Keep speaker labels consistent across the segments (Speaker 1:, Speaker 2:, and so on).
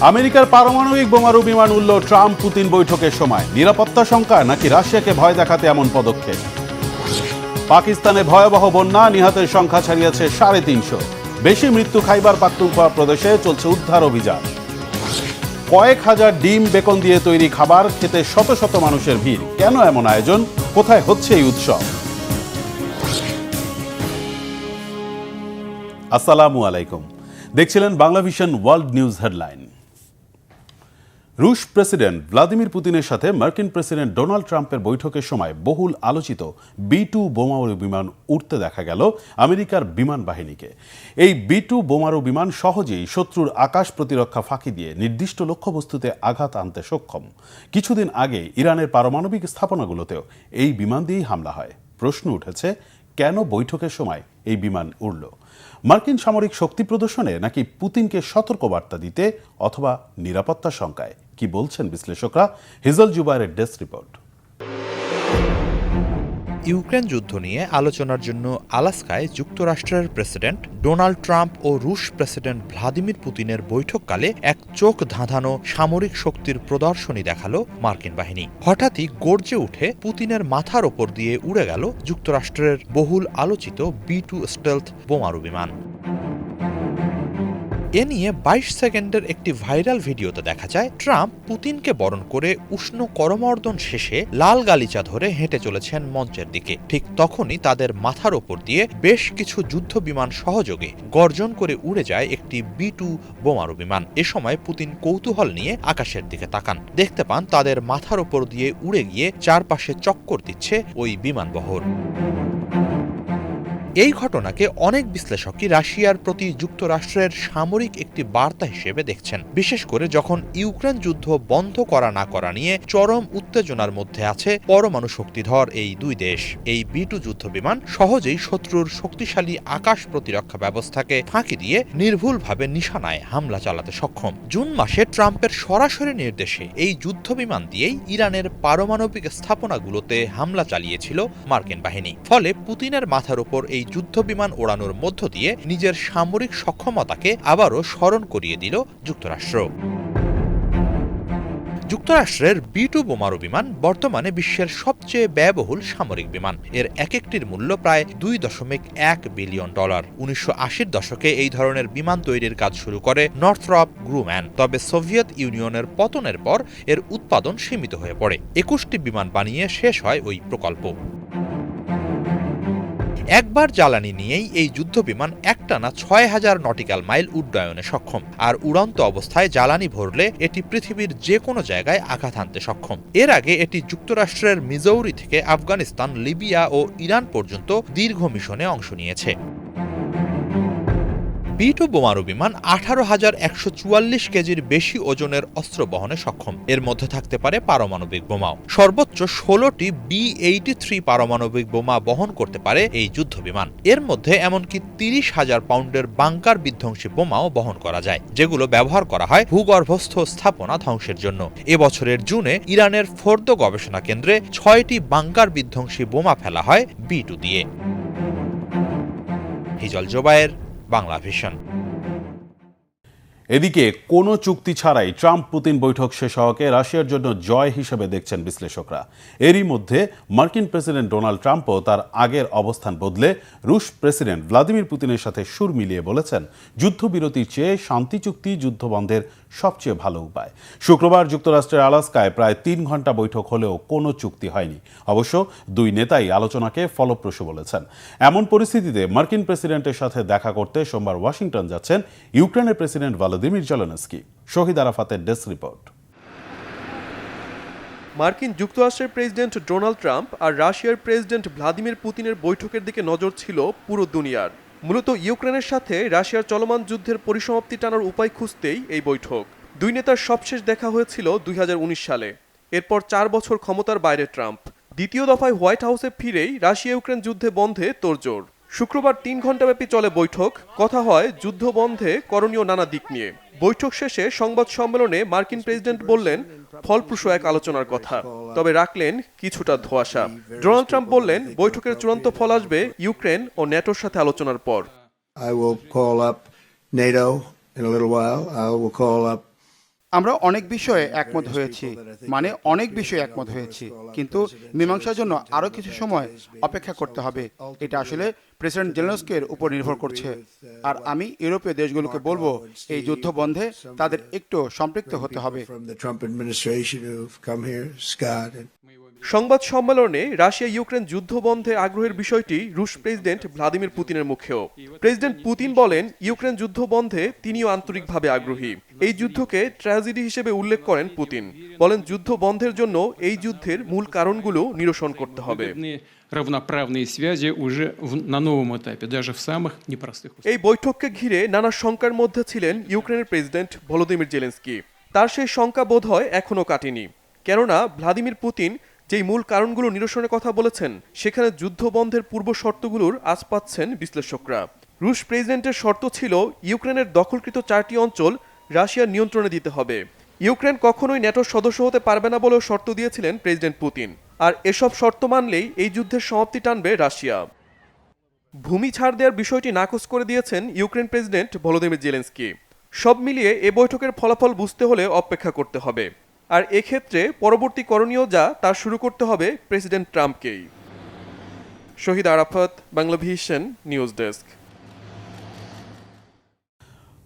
Speaker 1: আমেরিকার পারমাণবিক বোমারু বিমান উড়ল ট্রাম্প পুতিন বৈঠকের সময়। নিরাপত্তা শঙ্কা নাকি রাশিয়াকে ভয় দেখাতে এমন পদক্ষেপ? পাকিস্তানে ভয়াবহ বন্যা, নিহতের সংখ্যা ছাড়িয়েছে 350। বেশি মৃত্যু খাইবার পাখতুনখোয়া প্রদেশে, চলছে উদ্ধার অভিযান। কয়েক হাজার ডিম বেকন দিয়ে তৈরি খাবার খেতে শত শত মানুষের ভিড়। কেন এমন আয়োজন? কোথায় হচ্ছে এই উৎসব? আসসালামু আলাইকুম, দেখছিলেন Bangla vision world news headline. রুশ প্রেসিডেন্ট ভ্লাদিমির পুতিনের সাথে মার্কিন প্রেসিডেন্ট ডোনাল্ড ট্রাম্পের বৈঠকের সময় বহুল আলোচিত B-2 বোমারু বিমান উড়তে দেখা গেল আমেরিকার বিমান বাহিনীকে। এই B-2 বোমারু বিমান সহজেই শত্রুর আকাশ প্রতিরক্ষা ফাঁকি দিয়ে নির্দিষ্ট লক্ষ্যবস্তুতে আঘাত আনতে সক্ষম। কিছুদিন আগে ইরানের পারমাণবিক স্থাপনাগুলোতেও এই বিমান দিয়েই হামলা হয়। প্রশ্ন উঠেছে, কেন বৈঠকের সময় এই বিমান উড়ল? মার্কিন সামরিক শক্তি প্রদর্শনে, নাকি পুতিনকে সতর্কবার্তা দিতে, অথবা নিরাপত্তা শঙ্কায়? কি বলছেন বিশ্লেষকরা? হিজল জুবায়ের ডেস্ক রিপোর্ট।
Speaker 2: ইউক্রেন যুদ্ধ নিয়ে আলোচনার জন্য আলাস্কায় যুক্তরাষ্ট্রের প্রেসিডেন্ট ডোনাল্ড ট্রাম্প ও রুশ প্রেসিডেন্ট ভ্লাদিমির পুতিনের বৈঠককালে এক চোখ ধাঁধানো সামরিক শক্তির প্রদর্শনী দেখালো মার্কিন বাহিনী। হঠাৎই গর্জে উঠে পুতিনের মাথার ওপর দিয়ে উড়ে গেল যুক্তরাষ্ট্রের বহুল আলোচিত B-2 স্টেলথ বোমারু বিমান। এ নিয়ে 22 সেকেন্ডের একটি ভাইরাল ভিডিওতে দেখা যায় ট্রাম্প পুতিনকে বরণ করে উষ্ণ করমর্দন শেষে লাল গালিচা ধরে হেঁটে চলেছেন মঞ্চের দিকে। ঠিক তখনই তাদের মাথার ওপর দিয়ে বেশ কিছু যুদ্ধ বিমান সহযোগে গর্জন করে উড়ে যায় একটি B-2 বোমারু বিমান। এ সময় পুতিন কৌতূহল নিয়ে আকাশের দিকে তাকান। দেখতে পান তাদের মাথার ওপর দিয়ে উড়ে গিয়ে চারপাশে চক্কর দিচ্ছে ওই বিমানবহর। এই ঘটনাকে অনেক বিশ্লেষকই রাশিয়ার প্রতি যুক্তরাষ্ট্রের সামরিক একটি বার্তা হিসেবে দেখছেন, বিশেষ করে যখন ইউক্রেন যুদ্ধ বন্ধ করা না করা নিয়ে চরম উত্তেজনার মধ্যে আছে পরমাণু শক্তিধর এই দুই দেশ। এই B-2 যুদ্ধ বিমান সহজেই শত্রুর শক্তিশালী আকাশ প্রতিরক্ষা ব্যবস্থাকে ফাঁকি দিয়ে নির্ভুলভাবে নিশানায় হামলা চালাতে সক্ষম। জুন মাসে ট্রাম্পের সরাসরি নির্দেশে এই যুদ্ধ বিমান দিয়েই ইরানের পারমাণবিক স্থাপনাগুলোতে হামলা চালিয়েছিল মার্কিন বাহিনী। ফলে পুতিনের মাথার উপর এই যুদ্ধ বিমান ওড়ানোর মধ্য দিয়ে নিজের সামরিক সক্ষমতাকে আবারও স্মরণ করিয়ে দিল যুক্তরাষ্ট্র। যুক্তরাষ্ট্রের B-2 বোমারু বিমান বর্তমানে বিশ্বের সবচেয়ে ব্যয়বহুল সামরিক বিমান। এর এক একটির মূল্য প্রায় $2.1 বিলিয়ন। 1980-র দশকে এই ধরনের বিমান তৈরির কাজ শুরু করে নর্থরপ গ্রুম্যান। তবে সোভিয়েত ইউনিয়নের পতনের পর এর উৎপাদন সীমিত হয়ে পড়ে। 21টি বিমান বানিয়ে শেষ হয় ওই প্রকল্প। একবার জ্বালানি নিয়েই এই যুদ্ধ বিমান একটানা 6000 নটিক্যাল মাইল উড্ডয়নে সক্ষম। আর উড়ন্ত অবস্থায় জ্বালানি ভরলে এটি পৃথিবীর যে কোনো জায়গায় আঘাত হানতে সক্ষম। এর আগে এটি যুক্তরাষ্ট্রের মিজৌরি থেকে আফগানিস্তান, লিবিয়া ও ইরান পর্যন্ত দীর্ঘ মিশনে অংশ নিয়েছে। B-2 বোমারু বিমান 18,144 কেজির বেশি ওজনের অস্ত্র বহনে সক্ষম। এর মধ্যে থাকতে পারে পারমাণবিক বোমাও। সর্বোচ্চ 16টি B-83 পারমাণবিক বোমা বহন করতে পারে এই যুদ্ধ বিমান। এর মধ্যে এমনকি 30,000 পাউন্ডের বাংকার বিধ্বংসী বোমাও বহন করা যায়, যেগুলো ব্যবহার করা হয় ভূগর্ভস্থ স্থাপনা ধ্বংসের জন্য। এবছরের জুনে ইরানের ফোর্দো গবেষণা কেন্দ্রে 6টি বাংকার বিধ্বংসী বোমা ফেলা হয় B-2 দিয়ে। হিজল জুবায়ের, বাংলা ভিশন।
Speaker 1: এদিকে কোনো চুক্তি ছাড়াই ট্রাম্প পুতিন বৈঠক শেষ হওয়াকে রাশিয়ার জন্য জয় হিসেবে দেখছেন বিশ্লেষকরা। এরই মধ্যে মার্কিন প্রেসিডেন্ট ডোনাল্ড ট্রাম্পও তার আগের অবস্থান বদলে রুশ প্রেসিডেন্ট ভ্লাদিমির পুতিনের সাথে সুর মিলিয়ে বলেছেন, যুদ্ধবিরতির চেয়ে শান্তি চুক্তি যুদ্ধ বন্ধের সবচেয়ে ভালো উপায়। শুক্রবার যুক্তরাষ্ট্রের আলাস্কায় প্রায় 3 ঘন্টা বৈঠক হলেও কোনো চুক্তি হয়নি। অবশ্য দুই নেতাই আলোচনাকে ফলপ্রসূ বলেছেন। এমন পরিস্থিতিতে মার্কিন প্রেসিডেন্টের সাথে দেখা করতে সোমবার ওয়াশিংটন যাচ্ছেন ইউক্রেনের প্রেসিডেন্ট ভলোদিমির জেলেনস্কি। শহীদ আরাফাতের ডেস্ক রিপোর্ট।
Speaker 3: মার্কিন যুক্তরাষ্ট্রের প্রেসিডেন্ট ডোনাল্ড ট্রাম্প আর রাশিয়ার প্রেসিডেন্ট ভ্লাদিমির পুতিনের বৈঠকের দিকে নজর ছিল পুরো দুনিয়ার। মূলত ইউক্রেনের সাথে রাশিয়ার চলমান যুদ্ধের পরিসমাপ্তি টানার উপায় খুঁজতেই এই বৈঠক। দুই নেতার সবশেষ দেখা হয়েছিল 2019 সালে। এরপর 4 বছর ক্ষমতার বাইরে ট্রাম্প। দ্বিতীয় দফায় হোয়াইট হাউসে ফিরেই রাশিয়া ইউক্রেন যুদ্ধে বন্ধে তোড়জোড়। শুক্রবার 3 ঘণ্টাব্যাপী চলে বৈঠক। কথা হয় যুদ্ধ বন্ধে করণীয় নানা দিক নিয়ে। বৈঠক শেষে সংবাদ সম্মেলনে মার্কিন প্রেসিডেন্ট বললেন ফলপ্রসূ এক আলোচনার কথা, তবে রাখলেন কিছুটা ধোঁয়াশা। ডোনাল্ড ট্রাম্প বললেন বৈঠকের চূড়ান্ত ফল আসবে ইউক্রেন ও ন্যাটোর সাথে আলোচনার পর।
Speaker 4: I will call up NATO in a little while. I will call up আমরা অনেক বিষয়ে একমত হয়েছি, অনেক বিষয়ে একমত হয়েছি, কিন্তু মীমাংসার জন্য আরও কিছু সময় অপেক্ষা করতে হবে। এটা আসলে প্রেসিডেন্ট জেলেনস্কির উপর নির্ভর করছে। আর আমি ইউরোপীয় দেশগুলোকে বলবো, এই যুদ্ধ বন্ধে তাদের একটু সম্পৃক্ত হতে হবে।
Speaker 3: সংবাদ সম্মেলনে রাশিয়া ইউক্রেন যুদ্ধ বন্ধে আগ্রহের বিষয়টি রুশ প্রেসিডেন্ট ভ্লাদিমির পুতিনের মুখেও। প্রেসিডেন্ট পুতিন বলেন, ইউক্রেন যুদ্ধ বন্ধে তিনিও আন্তরিকভাবে আগ্রহী। এই যুদ্ধকে ট্র্যাজেডি হিসেবে উল্লেখ করেন পুতিন। বলেন, যুদ্ধ বন্ধের জন্য এই যুদ্ধের মূল কারণগুলো নিরসন করতে হবে। এই বৈঠককে ঘিরে নানা শঙ্কার মধ্যে ছিলেন ইউক্রেনের প্রেসিডেন্ট ভলোদিমির জেলেনস্কি। তার সেই শঙ্কা বোধ হয় এখনো কাটেনি, কেননা ভ্লাদিমির পুতিন যেই মূল কারণগুলো নিরসনের কথা বলেছেন, সেখানে যুদ্ধ বন্ধের পূর্ব শর্তগুলোর আঁচ পাচ্ছেন বিশ্লেষকরা। রুশ প্রেসিডেন্টের শর্ত ছিল ইউক্রেনের দখলকৃত 4টি অঞ্চল রাশিয়ার নিয়ন্ত্রণে দিতে হবে। ইউক্রেন কখনোই ন্যাটোর সদস্য হতে পারবে না বলেও শর্ত দিয়েছিলেন প্রেসিডেন্ট পুতিন। আর এসব শর্ত মানলেই এই যুদ্ধের সমাপ্তি টানবে রাশিয়া। ভূমি ছাড় দেওয়ার বিষয়টি নাকচ করে দিয়েছেন ইউক্রেন প্রেসিডেন্ট ভলোদিমির জেলেনস্কি। সব মিলিয়ে এ বৈঠকের ফলাফল বুঝতে হলে অপেক্ষা করতে হবে। আর এক্ষেত্রে পরবর্তী করণীয় যা তা শুরু করতে হবে প্রেসিডেন্ট ট্রাম্পকেই। শহীদ আরাফাত, বাংলাভিশন নিউজ ডেস্ক।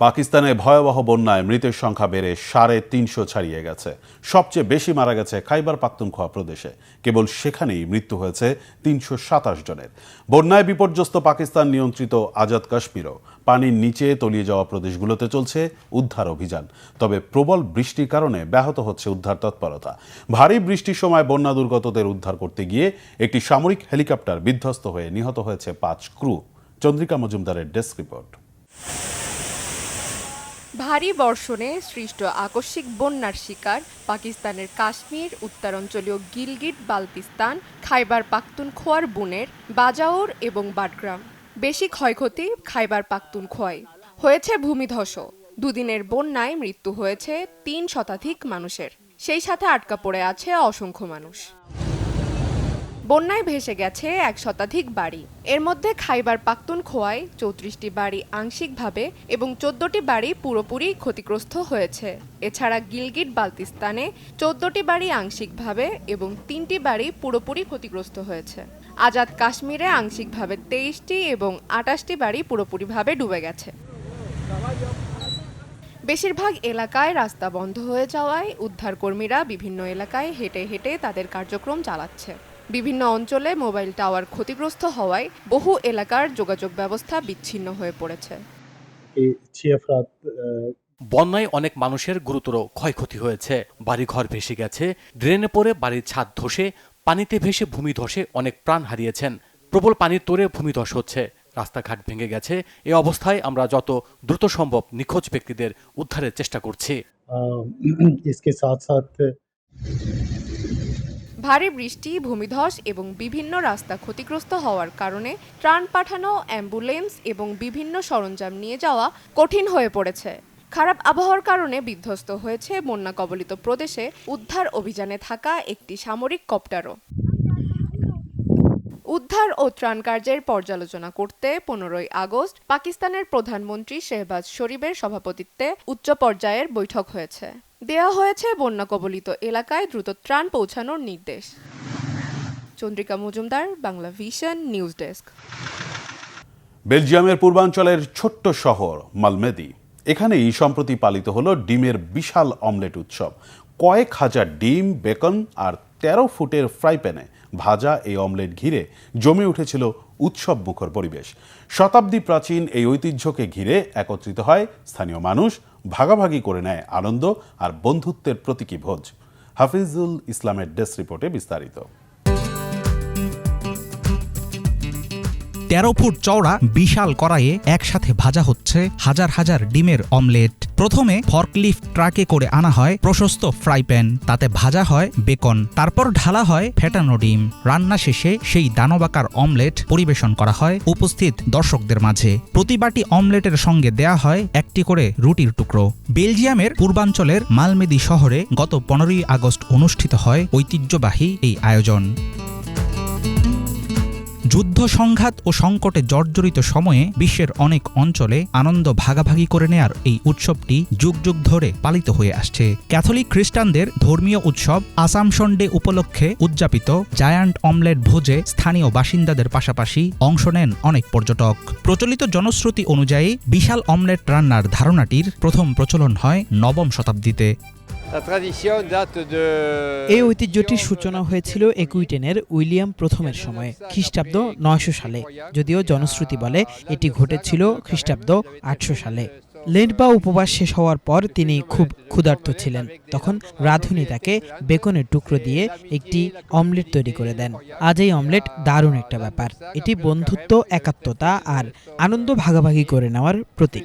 Speaker 1: পাকিস্তানে ভয়াবহ বন্যায় মৃতের সংখ্যা বেড়ে 350 ছাড়িয়ে গেছে। সবচেয়ে বেশি মারা গেছে খাইবার পাখতুনখোয়া প্রদেশে। কেবল সেখানেই মৃত্যু হয়েছে 327 জনের। বন্যায় বিপর্যস্ত পাকিস্তান নিয়ন্ত্রিত আজাদ কাশ্মীরও পানির নিচে তলিয়ে যাওয়া প্রদেশগুলোতে চলছে উদ্ধার অভিযান। তবে প্রবল বৃষ্টির কারণে ব্যাহত হচ্ছে উদ্ধার তৎপরতা। ভারী বৃষ্টির সময় বন্যা দুর্গতদের উদ্ধার করতে গিয়ে একটি সামরিক হেলিকপ্টার বিধ্বস্ত হয়ে নিহত হয়েছে 5 ক্রু। চন্দ্রিকা মজুমদারের ডেস্ক রিপোর্ট।
Speaker 5: ভারী বর্ষণে সৃষ্ট আকস্মিক বন্যার শিকার পাকিস্তানের কাশ্মীর, উত্তরাঞ্চলীয় গিলগিট বালতিস্তান, খাইবার পাখতুনখোয়ার বুনের, বাজাউর এবং বাডগ্রাম। বেশি ক্ষয়ক্ষতি খাইবার পাখতুনখোয়ায়। হয়েছে ভূমিধস। দুদিনের বন্যায় মৃত্যু হয়েছে 3 শতাধিক মানুষের। সেই সাথে আটকা পড়ে আছে অসংখ্য মানুষ। বন্যায় ভেসে গেছে 1 শতাধিক বাড়ি। এর মধ্যে খাইবার পাখতুনখোয়ায় 34টি বাড়ি আংশিকভাবে এবং 14টি বাড়ি পুরোপুরি ক্ষতিগ্রস্ত হয়েছে। এছাড়া গিলগিট বালতিস্তানে 14টি বাড়ি আংশিকভাবে এবং 3টি বাড়ি পুরোপুরি ক্ষতিগ্রস্ত হয়েছে। আজাদ কাশ্মীরে আংশিকভাবে 23টি এবং 28টি বাড়ি পুরোপুরিভাবে ডুবে গেছে। বেশিরভাগ এলাকায় রাস্তা বন্ধ হয়ে যাওয়ায় উদ্ধারকর্মীরা বিভিন্ন এলাকায় হেঁটে হেঁটে তাদের কার্যক্রম চালাচ্ছে। বিভিন্ন অঞ্চলে মোবাইল টাওয়ার ক্ষতিগ্রস্ত হওয়ায় বহু এলাকার যোগাযোগ ব্যবস্থা বিচ্ছিন্ন হয়ে পড়েছে।
Speaker 6: বন্যায় অনেক মানুষের গুরুতর ক্ষয়ক্ষতি হয়েছে। বাড়িঘর ভেসে গেছে, ড্রেনে পড়ে বাড়ির ছাদ ধসে, পানিতে ভেসে ভূমিধসে অনেক প্রাণ হারিয়েছেন। প্রবল পানির তোড়ে ভূমিধস হচ্ছে, রাস্তাঘাট ভেঙে গেছে। এই অবস্থায় আমরা যত দ্রুত সম্ভব নিখোঁজ ব্যক্তিদের উদ্ধারের চেষ্টা করছি।
Speaker 5: ভারী বৃষ্টি, ভূমিধস এবং বিভিন্ন রাস্তা ক্ষতিগ্রস্ত হওয়ার কারণে ত্রাণ পাঠানো, অ্যাম্বুলেন্স এবং বিভিন্ন সরঞ্জাম নিয়ে যাওয়া কঠিন হয়ে পড়েছে। খারাপ আবহাওয়ার কারণে বিধ্বস্ত হয়েছে বন্যা কবলিত প্রদেশে উদ্ধার অভিযানে থাকা একটি সামরিক কপ্টারও। উদ্ধার ও ত্রাণ কার্যের পর্যালোচনা করতে 15ই আগস্ট পাকিস্তানের প্রধানমন্ত্রী শেহবাজ শরীফের সভাপতিত্বে উচ্চ পর্যায়ের বৈঠক হয়েছে। দেয়া হয়েছে বন্যা কবলিত এলাকায় দ্রুত ত্রাণ পৌঁছানোর নির্দেশ। Chandrika Majumdar, Banglavision news desk.
Speaker 1: বেলজিয়ামের পূর্বাঞ্চলের ছোট্ট শহর মালমেদি। এখানেই সম্প্রতি পালিত হলো ডিমের বিশাল অমলেট উৎসব। কয়েক হাজার ডিম, বেকন আর 13 ফুটের ফ্রাই প্যানে ভাজা এই অমলেট ঘিরে জমে উঠেছিল উৎসব মুখর পরিবেশ। শতাব্দী প্রাচীন এই ঐতিহ্যকে ঘিরে একত্রিত হয় স্থানীয় মানুষ, ভাগাভাগি করে নেয় আনন্দ আর বন্ধুত্বের প্রতীকী ভোজ। হাফিজুল ইসলামের ডেস্ক রিপোর্টে বিস্তারিত।
Speaker 7: 13 ফুট চওড়া বিশাল কড়াইয়ে একসাথে ভাজা হচ্ছে হাজার হাজার ডিমের অমলেট। প্রথমে ফর্কলিফট ট্রাকে করে আনা হয় প্রশস্ত ফ্রাই প্যান, তাতে ভাজা হয় বেকন, তারপর ঢালা হয় ফেটানো ডিম। রান্না শেষে সেই দানবাকার অমলেট পরিবেশন করা হয় উপস্থিত দর্শকদের মাঝে। প্রতি বাটি অমলেটের সঙ্গে দেয়া হয় একটি করে রুটির টুকরো। বেলজিয়ামের পূর্বাঞ্চলের মালমেদি শহরে গত 15ই আগস্ট অনুষ্ঠিত হয় ঐতিহ্যবাহী এই আয়োজন। যুদ্ধ যুদ্ধ সংঘাত ও সংকটে জর্জরিত সময়ে বিশ্বের অনেক অঞ্চলে আনন্দ ভাগাভাগি করে নেয়ার এই উৎসবটি যুগ যুগ ধরে পালিত হয়ে আসছে। ক্যাথলিক খ্রিস্টানদের ধর্মীয় উৎসব আসামশন ডে উপলক্ষে উদযাপিত জায়ান্ট অমলেট ভোজে স্থানীয় বাসিন্দাদের পাশাপাশি অংশ নেন অনেক পর্যটক। প্রচলিত জনশ্রুতি অনুযায়ী বিশাল অমলেট রান্নার ধারণাটির প্রথম প্রচলন হয় নবম শতাব্দীতে।
Speaker 8: এই ঐতিহ্যটির সূচনা হয়েছিল একুইটেনের উইলিয়াম প্রথমের সময়ে খ্রিস্টাব্দ 900 সালে, যদিও জনশ্রুতি বলে এটি ঘটেছিল খ্রিস্টাব্দ 800 সালে। লেন্ট বা উপবাস শেষ হওয়ার পর তিনি খুব ক্ষুধার্ত ছিলেন। তখন রাঁধুনি তাকে বেকনের টুকরো দিয়ে একটি অমলেট তৈরি করে দেন। আজ এই অমলেট দারুণ একটা ব্যাপার। এটি বন্ধুত্ব, একাত্মতা আর আনন্দ ভাগাভাগি করে নেওয়ার প্রতীক।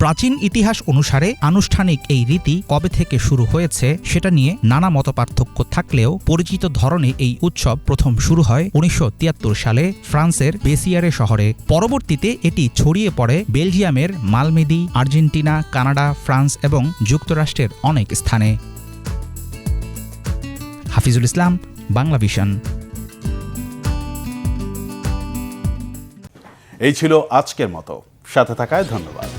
Speaker 7: প্রাচীন ইতিহাস অনুসারে আনুষ্ঠানিক এই রীতি কবে থেকে শুরু হয়েছে সেটা নিয়ে নানা মতপার্থক্য থাকলেও পরিচিত ধরনে এই উৎসব প্রথম শুরু হয় 1973 সালে ফ্রান্সের বেসিয়ারে শহরে। পরবর্তীতে এটি ছড়িয়ে পড়ে বেলজিয়ামের মালমেদি, আর্জেন্টিনা, কানাডা, ফ্রান্স এবং যুক্তরাষ্ট্রের অনেক স্থানে। হাফিজুল ইসলাম, বাংলাভিশন।
Speaker 1: এই ছিল আজকের মতো, সাথে থাকায় ধন্যবাদ।